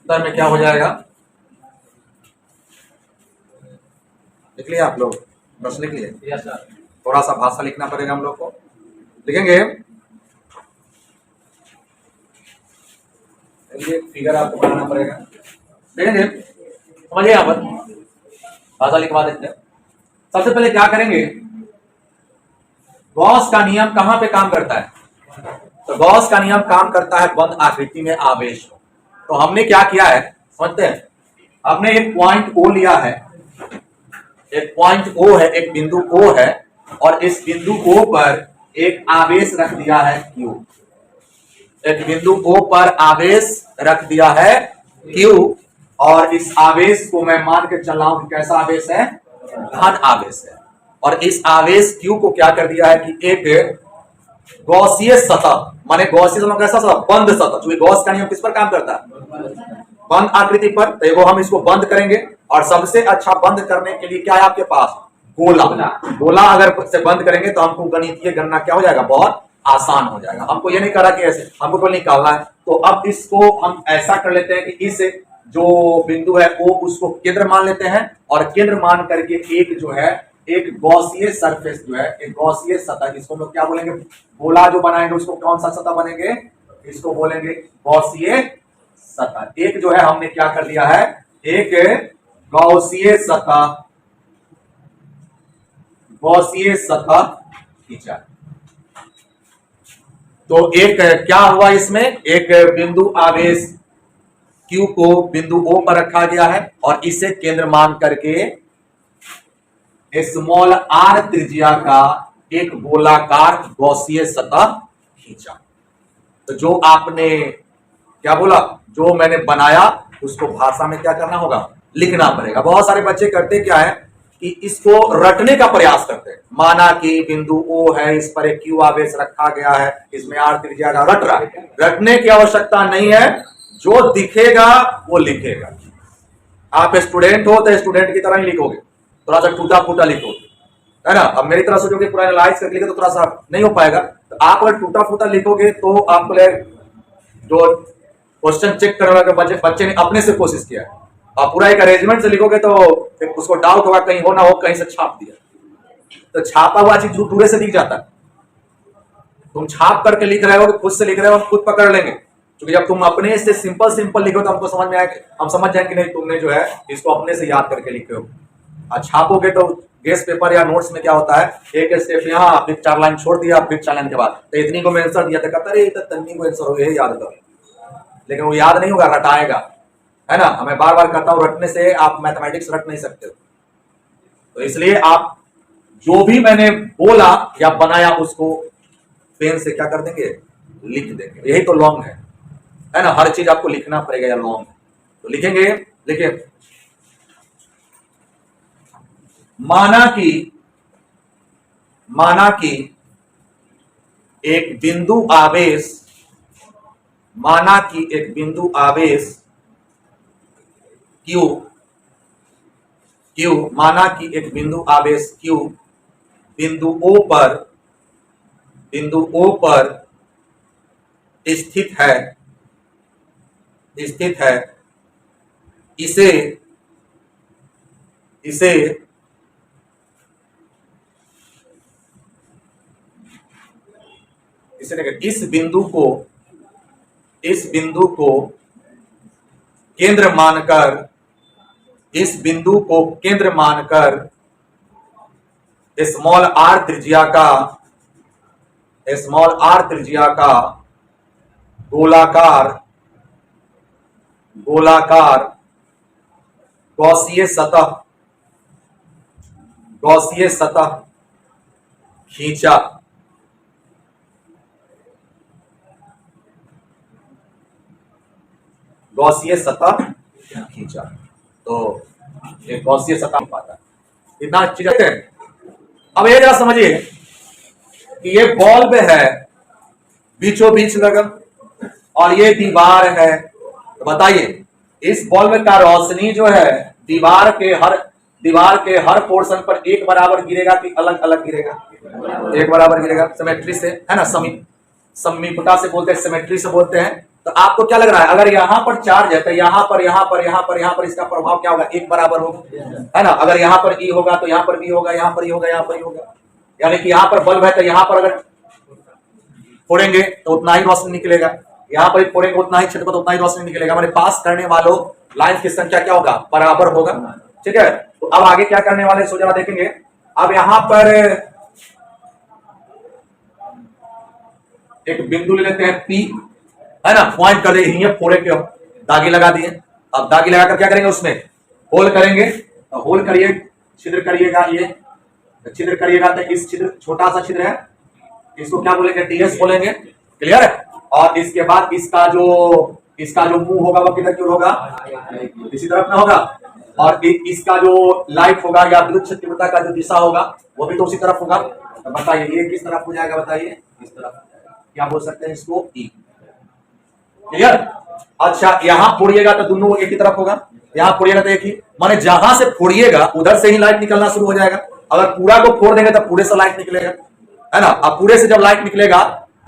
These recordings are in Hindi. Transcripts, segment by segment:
उत्तर में क्या हो जाएगा? लिख लिया आप लोग? प्रश्न लिख लिए? Yes sir. थोड़ा सा भाषा लिखना पड़ेगा हम लोग को। लिखेंगे, ये फिगर आपको बनाना पड़ेगा। देखेंगे, समझिए यहाँ पर भाषा लिखवा देते हैं। सबसे पहले क्या करेंगे, गॉस का नियम कहां पे काम करता है? तो गॉस का नियम काम करता है बंद आकृति में आवेश हो। तो हमने क्या किया है समझते हैं, हमने एक पॉइंट ओ लिया है, एक पॉइंट ओ है, एक बिंदु ओ है, और इस बिंदु ओ पर एक आवेश रख दिया है Q। एक बिंदु O पर आवेश रख दिया है Q, और इस आवेश को मैं मान के चल रहा हूं कि कैसा आवेश है? धन आवेश है। और इस आवेश Q को क्या कर दिया है कि एक गॉसीय सतह, माने गॉसीय सतह कैसा सतह? बंद सतह। क्योंकि गॉस का नियम किस पर काम करता है? बंद आकृति पर। तो हम इसको बंद करेंगे, और सबसे अच्छा बंद करने के लिए क्या है आपके पास? गोला। गोला अगर से बंद करेंगे तो हमको गणितीय गणना क्या हो जाएगा? बहुत आसान हो जाएगा। हमको ये नहीं करा कि ऐसे हमको कोई निकालना है। तो अब इसको हम ऐसा कर लेते हैं कि इस जो बिंदु है वो उसको केंद्र मान लेते हैं, और केंद्र मान करके एक जो है एक गॉसीय सरफेस जो है, एक गॉसीय सतह, जिसको हम लोग क्या बोलेंगे? गोला जो बनाएंगे उसको कौन सा सतह बनेंगे? इसको बोलेंगे गॉसीय सतह। एक जो है हमने क्या कर लिया है, एक गॉसीय सतह, गॉसीय सतह खींचा। तो एक क्या हुआ इसमें, एक बिंदु आवेश Q को बिंदु O पर रखा गया है, और इसे केंद्र मान करके स्मॉल r त्रिज्या का एक गोलाकार गॉसीय सतह खींचा। तो जो आपने क्या बोला, जो मैंने बनाया उसको भाषा में क्या करना होगा? लिखना पड़ेगा। बहुत सारे बच्चे करते क्या है कि इसको रटने का प्रयास करते हैं। माना कि बिंदु O है, इस पर एक Q आवेश रखा गया है, इसमें r त्रिज्या का, रट रहा है। रटने की आवश्यकता नहीं है, जो दिखेगा वो लिखेगा। आप स्टूडेंट हो तो स्टूडेंट की तरह ही लिखोगे, थोड़ा सा टूटा फूटा लिखोगे, है ना। अब मेरी तरह सोचोगे पूरा एनालाइज करके लिखे तो थोड़ा सा नहीं हो पाएगा। तो आप अगर टूटा फूटा लिखोगे तो आपको जो क्वेश्चन चेक करने वाले बच्चे ने अपने से कोशिश किया है, आप पूरा एक अरेंजमेंट से लिखोगे तो उसको डाउट होगा कहीं हो ना हो, कहीं से छाप दिया। तो छापा हुआ चीज दूर से दिख जाता है। तुम छाप करके लिख रहे हो, खुद से लिख रहे हो, हम खुद पकड़ लेंगे। क्योंकि जब तुम अपने से सिंपल लिखो तो हमको समझ में आए, हम समझ जाएंगे कि नहीं तुमने जो है इसको अपने से याद करके लिखे हो। और छापोगे तो गेस पेपर या नोट्स में क्या होता है, एक स्टेप यहाँ, फिर 4 लाइन छोड़ दिया, फिर 4 लाइन के बाद तो इतनी को मैं आंसर दिया था, कहता अरे तन्नी को आंसर हो, यही याद करो। लेकिन वो याद नहीं होगा, रटाएगा, है ना। हमें बार बार कहता हूं, रटने से आप मैथमेटिक्स रट नहीं सकते हो। तो इसलिए आप जो भी मैंने बोला या बनाया उसको पेन से क्या कर देंगे? लिख देंगे। यही तो लॉन्ग है ना। हर चीज आपको लिखना पड़ेगा, या लॉन्ग है तो लिखेंगे। देखिए, माना कि एक बिंदु आवेश, माना कि एक बिंदु आवेश Q, माना कि एक बिंदु आवेश Q बिंदु O पर स्थित है, इसे इस बिंदु को केंद्र मानकर स्मॉल r त्रिज्या का गोलाकार गॉसीय सतह खींचा। गॉसीय सतह खींचा तो एक गॉसीय सतह पाता है। इतना चीज है। अब ये जरा समझिए कि ये बल्ब है बीचों बीच लगा, और ये दीवार है। तो बताइए, इस बल्ब का रोशनी जो है दीवार के हर पोर्शन पर एक बराबर गिरेगा कि अलग अलग गिरेगा? एक बराबर गिरेगा। सिमेट्री से, है ना, समीपता से बोलते हैं, सिमेट्री से बोलते हैं। तो आपको क्या लग रहा है, अगर यहाँ पर चार्ज है तो यहाँ पर इसका प्रभाव क्या होगा, एक बराबर होगा, है ना। अगर यहाँ पर ई होगा तो यहाँ पर भी होगा, यहाँ पर ही होगा, यहाँ पर ही होगा। यानी कि यहाँ पर बल्ब है तो यहाँ पर अगर फोड़ेंगे तो उतना ही रोशनी निकलेगा, यहाँ पर फोड़ेंगे उतना ही क्षेत्र पर उतना ही रोशनी निकलेगा। हमारे पास करने वालों लाइन की संख्या क्या होगा, बराबर होगा। ठीक है, तो अब आगे क्या करने वाले सो जरा देखेंगे। अब यहाँ पर एक बिंदु ले लेते हैं P, है ना, पॉइंट कर दिए, फोड़े के दागी लगा दिए। अब दागी लगाकर क्या करेंगे, उसमें होल करेंगे। तो होल करिए, छिद्र करिएगा, ये छिद्र करिएगा तो इस छिद्र, छोटा सा छिद्र है, इसको क्या बोलेंगे, टीएस बोलेंगे। क्लियर है। और इसके बाद इसका जो मुंह होगा वो किधर की ओर होगा, इसी तरफ ना होगा। और इसका जो लाइट होगा या विद्युत क्षेत्रता का जो दिशा होगा वो भी तो उसी तरफ होगा। तो बताइए ये किस तरफ हो जाएगा, बताइए इस तरफ। क्या बोल सकते हैं इसको, ई। क्लियर। अच्छा, यहां फोड़िएगा तो दोनों एक ही तरफ होगा, यहां फोड़िएगा तो एक ही, माने जहां से फोड़िएगा उधर से ही लाइट निकलना शुरू हो जाएगा। अगर पूरा को फोड़ देंगे तो पूरे से लाइट निकलेगा, है ना। अब पूरे से जब लाइट निकलेगा,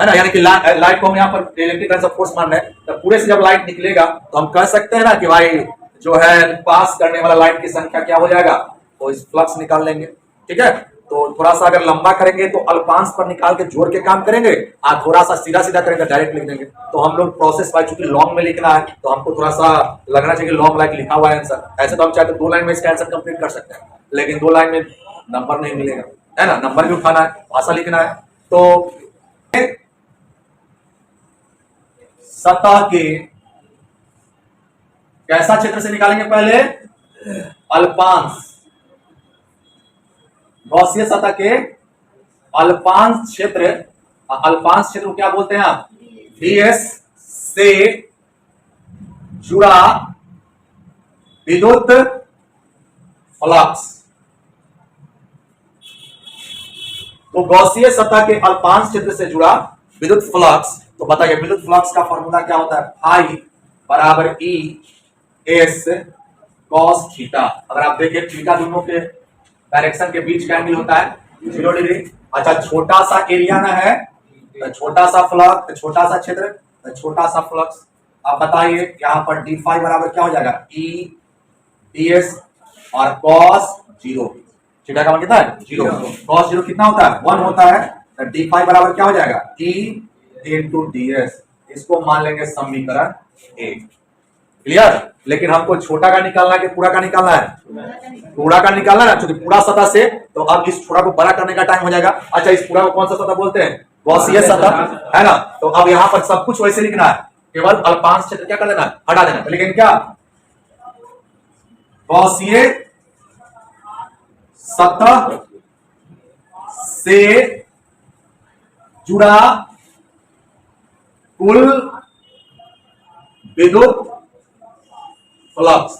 है ना, यानी कि लाइट को हम यहाँ पर इलेक्ट्रिक फोर्स मान रहे हैं, तो पूरे से जब लाइट निकलेगा तो हम कह सकते हैं ना कि भाई जो है पास करने वाला लाइट की संख्या क्या हो जाएगा, तो इस फ्लक्स निकाल लेंगे। ठीक है, तो थोड़ा सा अगर लंबा करेंगे तो अल्पांश पर निकाल के जोड़ के काम करेंगे, और थोड़ा सा सीधा सीधा करेंगे डायरेक्ट लिख देंगे। तो हम लोग प्रोसेस बाय चूंकि लॉन्ग में लिखना है तो हमको थोड़ा सा लगना चाहिए लॉन्ग लाइक लिखा हुआ है आंसर। ऐसे तो हम चाहे तो 2 लाइन में इसका आंसर कंप्लीट कर सकते हैं, लेकिन 2 लाइन में नंबर नहीं मिलेगा, है ना, नंबर भी उठाना है, भाषा लिखना है। तो सतह के कैसा क्षेत्र से निकालेंगे, पहले अल्पांश, गॉसियन सतह के अल्पांश क्षेत्र, अल्पांश क्षेत्र को क्या बोलते हैं आप, डीएस से जुड़ा विद्युत फ्लक्स। तो गॉसियन सतह के अल्पांश क्षेत्र से जुड़ा विद्युत फ्लक्स, तो बताइए विद्युत फ्लक्स का फॉर्मूला क्या होता है, फाई बराबर ई एस कॉस थीटा। अगर आप देखिए थीटा दोनों के डायरेक्शन के बीच का एंगल होता है 0 डिग्री। अच्छा, छोटा सा एरिया ना है तो छोटा सा फ्लक्स, छोटा सा क्षेत्र तो छोटा सा फ्लक्स। आप बताइए यहाँ पर डी फाई बराबर क्या हो जाएगा, ई डी एस और कॉस 0। थीटा का मान कितना है, 0। कॉस 0 कितना होता है, 1 होता है। तो डी फाई बराबर क्या हो जाएगा, ई इंटू डी एस। इसको मान लेंगे समीकरण 1। क्लियर। लेकिन हमको छोटा का निकालना है कि पूरा का निकालना है, पूरा का निकालना है ना, क्योंकि पूरा सतह से। तो अब इस छोटा को बड़ा करने का टाइम हो जाएगा। अच्छा, इस पूरा को कौन सा सतह बोलते हैं, गॉसियन सतह, है ना। तो अब यहाँ पर सब कुछ वैसे लिखना है, केवल अल्पांश क्षेत्र क्या कर लेना है, हटा देना है। लेकिन क्या, गॉसियन सतह से जुड़ा कुल विद्युत फ्लक्स,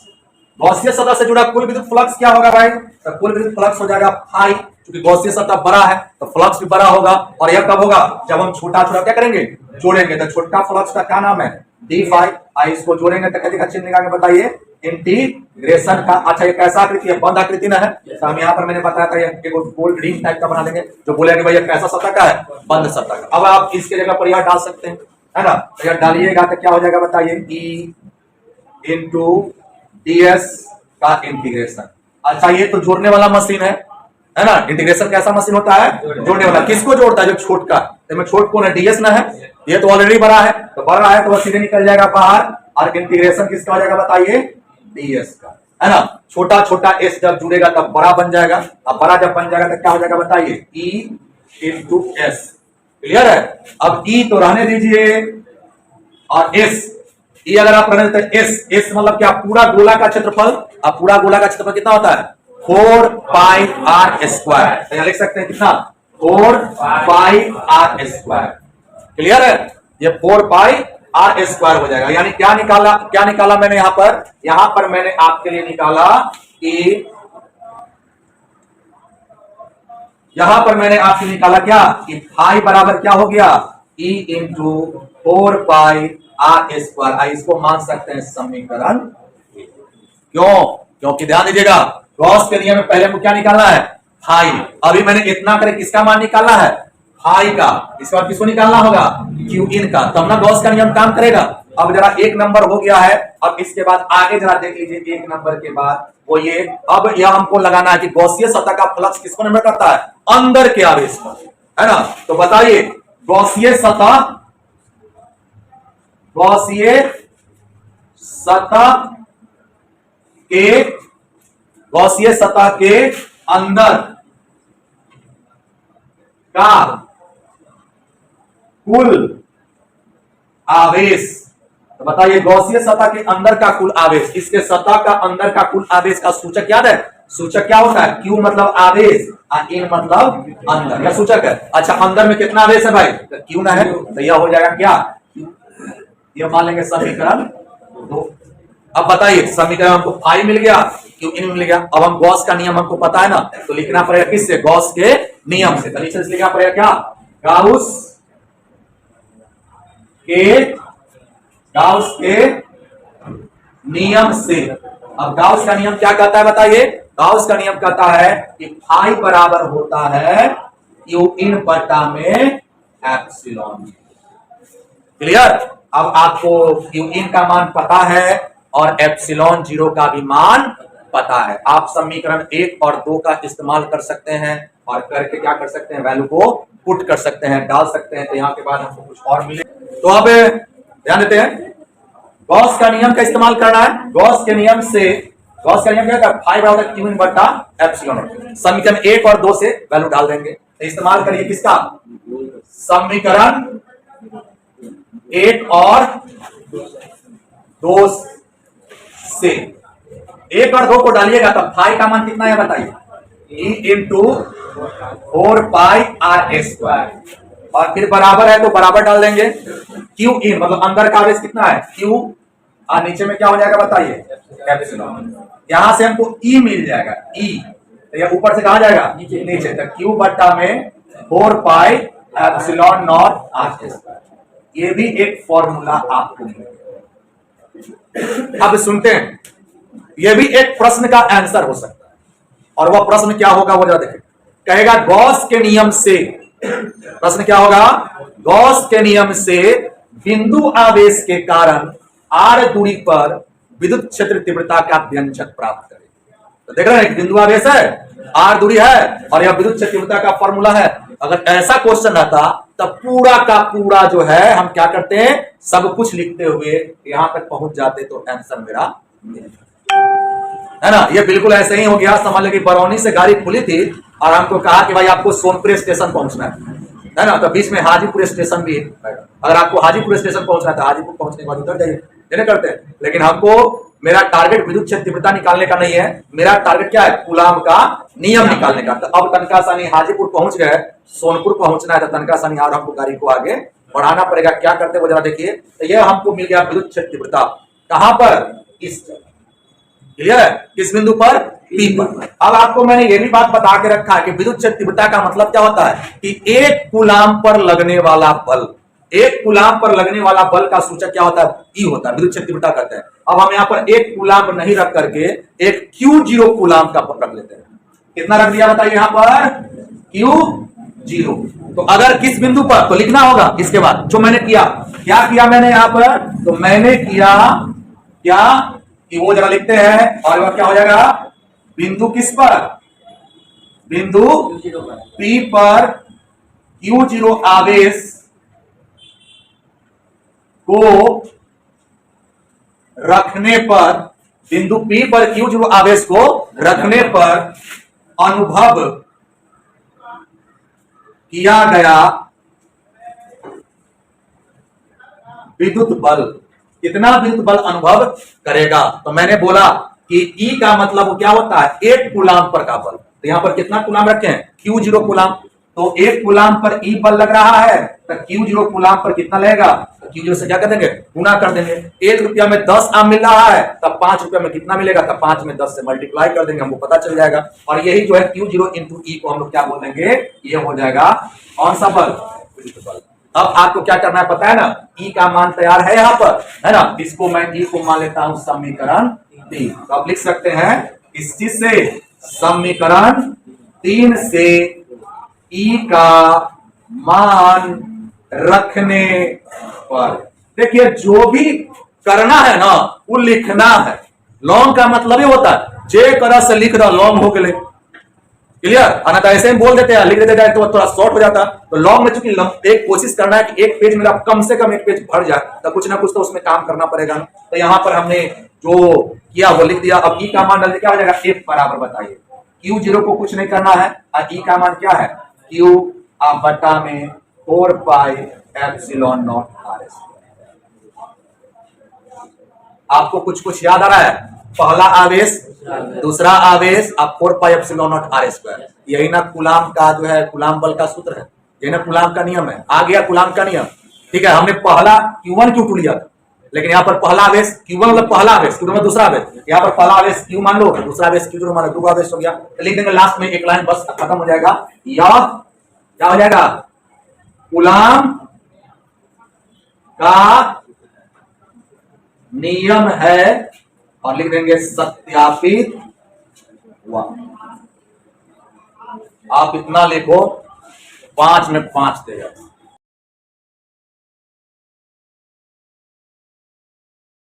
गॉसियन सतह से जुड़ा कुल विद्युत फ्लक्स क्या होगा भाई, तो कुल विद्युत फ्लक्स हो जाएगा फाई, क्योंकि गॉसियन सतह बड़ा है तो फ्लक्स भी बड़ा होगा। और यह कब होगा, जब हम छोटा छोटा क्या करेंगे, जोड़ेंगे। तो छोटा फ्लक्स का क्या नाम है, डी फाई। आई इसको जोड़ेंगे तो कैसे चिन्ह निकाल के बताइए, इंटीग्रेशन का। अच्छा, ये कैसा आकृति है, बंद आकृति ना है। तो हम यहाँ पर मैंने बताया था एक गोल रिंग टाइप का बना देंगे, जो बोलेगा कि भाई ये कैसा सतह का है, बंद सतह का। अब आप इसके जगह पर यह डाल सकते हैं, है ना। तो यह डालिएगा तो क्या हो जाएगा बताइए, ई इंटू डीएस का इंटीग्रेशन। अच्छा, ये तो जोड़ने वाला मशीन है ना। इंटीग्रेशन कैसा मशीन होता है, जोड़ने वाला। किसको जोड़ता है, जो छोट का, तो छोट कौन है, डीएस ना है। ये तो ऑलरेडी बड़ा है, तो बड़ा है तो वह सीधे निकल जाएगा बाहर। और इंटीग्रेशन किसका हो जाएगा बताइए, डीएस का, है ना। छोटा छोटा एस जब जुड़ेगा तब बड़ा बन जाएगा, और बड़ा जब बन जाएगा तो क्या हो जाएगा बताइए, ई इंटू एस। क्लियर है। अब ई तो रहने दीजिए, और एस, ये अगर आप रहने देते हैं एस, एस मतलब क्या, पूरा गोला का क्षेत्रफल। अब पूरा गोला का क्षेत्रफल कितना होता है, 4 पाई आर स्क्वायर। तो यहां लिख सकते हैं कितना, 4 पाई आर स्क्वायर। क्लियर है, ये 4 पाई आर स्क्वायर हो जाएगा। यानी क्या निकाला, क्या निकाला मैंने यहां पर मैंने आपके लिए निकाला कि यहां पर मैंने आपसे निकाला क्या, कि फाई बराबर क्या हो गया, e into 4 pi r square. इसको मान सकते हैं समीकरण। क्यों, क्योंकि ध्यान दीजिएगा गॉस के नियम में पहले को क्या निकालना है, फाई। अभी मैंने इतना करे किसका मान निकालना है, फाई का। इसके बाद किसको निकालना होगा, क्यू इन का, तब ना गॉस का नियम काम करेगा। अब जरा एक नंबर हो गया है। अब इसके बाद आगे जरा देख लीजिए, एक नंबर के बाद वो ये, अब यह हमको लगाना है कि गॉसियन सतह का फ्लक्स किसको निर्भर करता है, अंदर के आवेश पर, है ना। तो बताइए गॉसियन सतह, गॉसियन सतह के, गॉसियन सतह के अंदर का कुल आवेश, तो बताइए गॉसियन सतह के अंदर का कुल आवेश, इसके सतह का अंदर का कुल आवेश का सूचक याद है, सूचक क्या होता है, Q मतलब आवेश और इन मतलब अंदर, क्या सूचक है। अच्छा अंदर में कितना आवेश है भाई, तो Q ना है, तो यह हो जाएगा क्या, यह मान लेंगे समीकरण 2। अब बताइए समीकरण हमको फाई मिल गया, Q इन मिल गया। अब हम गॉस का नियम हमको पता है ना, तो लिखना पड़ेगा किससे, गॉस के नियम से। तो नीचे से लिखना पड़ेगा क्या, गाउस के नियम से। अब गाउस का नियम क्या कहता है बताइए, गाउस का नियम कहता है कि फाई बराबर होता है Q इन बटा में एप्सिलॉन। क्लियर। अब आपको Q इन का मान पता है और एप्सिलॉन 0 का भी मान पता है। आप समीकरण 1 और 2 का इस्तेमाल कर सकते हैं और करके क्या कर सकते हैं, वैल्यू को पुट कर सकते हैं, डाल सकते हैं, तो यहाँ के बाद हमको कुछ और मिले। तो अब ध्यान देते हैं, गॉस का नियम का इस्तेमाल करना है। गॉस के नियम से, गॉस का नियम क्या है, फाई बराबर Q इन बटा एप्सिलॉन। समीकरण 1 और 2 से वैल्यू डाल देंगे। तो इस्तेमाल करिए किसका, समीकरण 1 और 2 से। 1 और 2 को डालिएगा तब फाई का मान कितना है बताइए, E इंटू 4 पाई R स्क्वायर, और फिर बराबर है तो बराबर डाल देंगे। Q इन मतलब अंदर का आवेश कितना है Q, और नीचे में क्या हो जाएगा बताइए, एप्सिलॉन। यहां से हमको E मिल जाएगा, E तो यह ऊपर से कहा जाएगा नीचे तक, Q बट्टा में 4 pi epsilon not R square. ये भी एक फॉर्मूला आपको मिलेगा। अब सुनते हैं, यह भी एक प्रश्न का आंसर हो सकता है, और वह प्रश्न क्या होगा वो जरा देखें। कहेगा गॉस के नियम से, प्रश्न क्या होगा, गॉस के नियम से बिंदु आवेश के कारण R दूरी पर विद्युत क्षेत्र तीव्रता का व्यंजक प्राप्त करें। तो देख रहे हैं बिंदु आवेश है, R दूरी है, और यह विद्युत क्षेत्र तीव्रता का फॉर्मूला है। अगर ऐसा क्वेश्चन रहता तब पूरा का पूरा जो है हम क्या करते हैं, सब कुछ लिखते हुए यहां तक पहुंच जाते, तो आंसर मेरा है ना। ये बिल्कुल ऐसे ही हो गया। समझ लो कि बरौनी से गाड़ी खुली थी और हमको कहा कि भाई आपको सोनपुर स्टेशन पहुंचना है ना, तो बीच में हाजीपुर स्टेशन भी है। अगर आपको हाजीपुर स्टेशन पहुंचना है तो हाजीपुर पहुंचने के बाद उतर जाइए, देने करते हैं। लेकिन हमको, मेरा टारगेट विद्युत क्षेत्र तीव्रता निकालने का नहीं है, मेरा टारगेट क्या है, कूलाम का नियम निकालने का। तो अब तनका सानी हाजीपुर पहुंच गए, सोनपुर पहुंचना है, तो तनका सानी और हमको गाड़ी को आगे बढ़ाना पड़ेगा। क्या करते वो जरा देखिए। तो यह हमको मिल गया विद्युत क्षेत्र तीव्रता, कहां पर, इस, क्लियर है, किस बिंदु पर, P पर। अब आपको मैंने ये भी बात बता के रखा है कि विद्युत क्षेत्र तीव्रता का मतलब क्या होता है कि एक कूलाम पर लगने वाला बल, एक कूलाम पर लगने वाला बल का सूचक क्या होता है, E होता है, विद्युत क्षेत्र तीव्रता कहते हैं। अब हम यहाँ पर एक कूलाम नहीं रख करके एक Q0 कूलाम का रख लेते हैं। कितना रख दिया बताइए यहाँ पर, Q0। तो अगर किस बिंदु पर, तो लिखना होगा इसके बाद जो मैंने किया, क्या किया मैंने यहाँ पर, तो मैंने किया क्या कि वो जरा लिखते हैं, और वह क्या हो जाएगा, बिंदु किस पर, बिंदु P पर Q0 आवेश को रखने पर, बिंदु P पर Q0 आवेश को रखने पर अनुभव किया गया विद्युत बल, कितना विद्युत बल अनुभव करेगा। तो मैंने बोला कि E का मतलब क्या होता है, एक कूलाम पर का बल। तो यहां पर कितना कूलाम रखे हैं, Q0 कूलाम। तो एक कूलाम पर E बल लग रहा है, तो Q0 कूलाम पर कितना लगेगा, तो Q0 से क्या कर देंगे, गुना कर देंगे। 1 रुपया में 10 आम मिल रहा है, तब 5 रुपया में कितना मिलेगा, तब 5 में 10 से मल्टीप्लाई कर देंगे, हमको पता चल जाएगा। और यही जो है Q0 इंटू E को हम लोग क्या बोल देंगे, ये हो जाएगा कौन सा बल, विद्युत बल। अब आपको क्या करना है पता है ना, E का मान तैयार है यहाँ पर, है ना। इसको मैं E को मान लेता हूं समीकरण 3। तो आप लिख सकते हैं इस चीज से, समीकरण 3 से E का मान रखने पर, देखिए जो भी करना है ना वो लिखना है। लॉन्ग का मतलब ही होता है जे करा से लिख रहा लॉन्ग हो गए, क्लियर। अना तो ऐसे ही बोल देते हैं, लिख देते हैं तो थोड़ा शॉर्ट हो जाता। तो लॉन्ग में चूंकि एक कोशिश करना है कि एक पेज मेरा कम से कम एक पेज भर जाए, तो कुछ ना कुछ तो उसमें काम करना पड़ेगा। तो यहां पर हमने जो किया वो लिख दिया। अब ई का मान डाल क्या हो जाएगा, एफ बराबर बताइए क्यू जीरो को कुछ नहीं करना है, और ई का मान क्या है क्यू आप बटा में 4 pi epsilon not R S. आपको कुछ कुछ याद आ रहा है, पहला आवेश दूसरा आवेश अब 4 pi epsilon not r square. यही ना कूलाम का जो है कूलाम बल का सूत्र है, यही ना कूलाम का नियम है। आ गया कूलाम का नियम, ठीक है। हमने पहला Q1 Q2 लिया था, लेकिन यहाँ पर पहला आवेश Q1 मतलब पहला आवेश, Q2 मतलब दूसरा आवेश। यहाँ पर पहला आवेश Q मान लो, दूसरा आवेश Q2 मान लो, दो आवेश हो गया। तो लिख देंगे लास्ट में एक लाइन बस खत्म हो जाएगा। यह क्या हो जाएगा, कूलाम का नियम है, और लिख देंगे सत्यापित हुआ। आप इतना लिखो, 5 में 5 देगा।